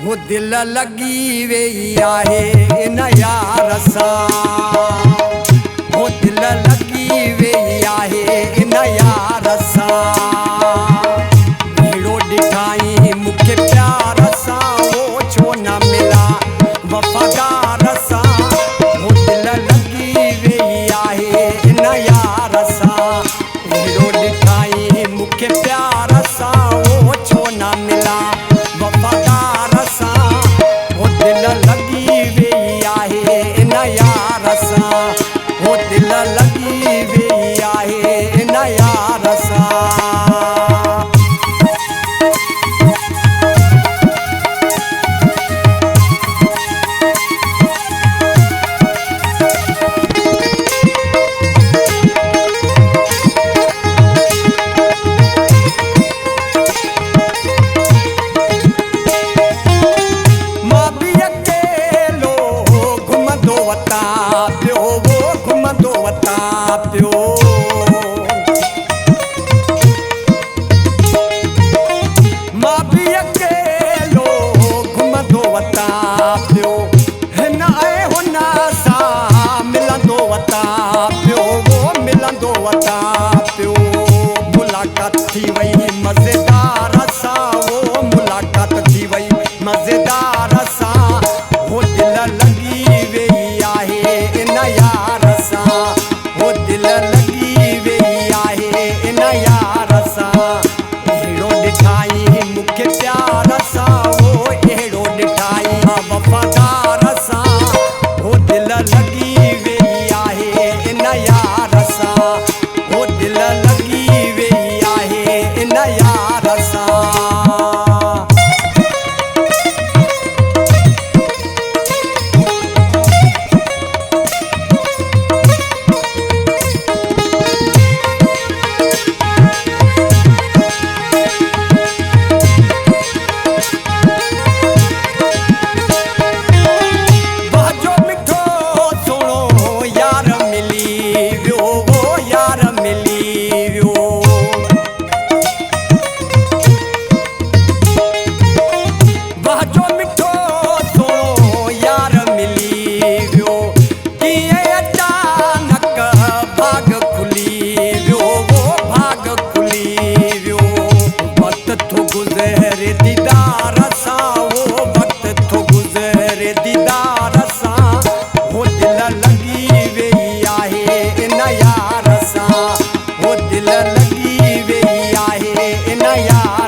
वो दिल लगी वे आहे इन यार सां, वो दिल लगी वे आहे इन यार सां। भेड़ो ॾिठाई मूंखे प्यार सां, वो छो न मिला वफ़ादार सां। वो दिल लगी वे आहे इन यार सां, भेड़ो ॾिठाई मूंखे प्यार सां, वो छो न मिला वफ़ादार सां। वो दिल लगी वे आहे इन यार सां, वो दिल लगी वे आहे इन यार सां। मुलाकात थी वई मज़ेदार सां, वो मुलाकात थी वई मज़ेदार सां। वो दिल लगी वे आहे इन यार सां, वो दिल लगी वे आहे इन यार सां। अहिड़ो ॾिठाई मूंखे प्यार सां, वो अहिड़ो ॾिठाई वफ़ादार सां। वो दिल लगी वे आहे इन यार सां, वो दिल लगी वे आहे इन यार सां। गुज़रे दीदार सां, वो वक्त थो गुज़रे दीदार सां। वो दिल लगी वे आहे इन यार सां, वो दिल लगी वे आहे इन यार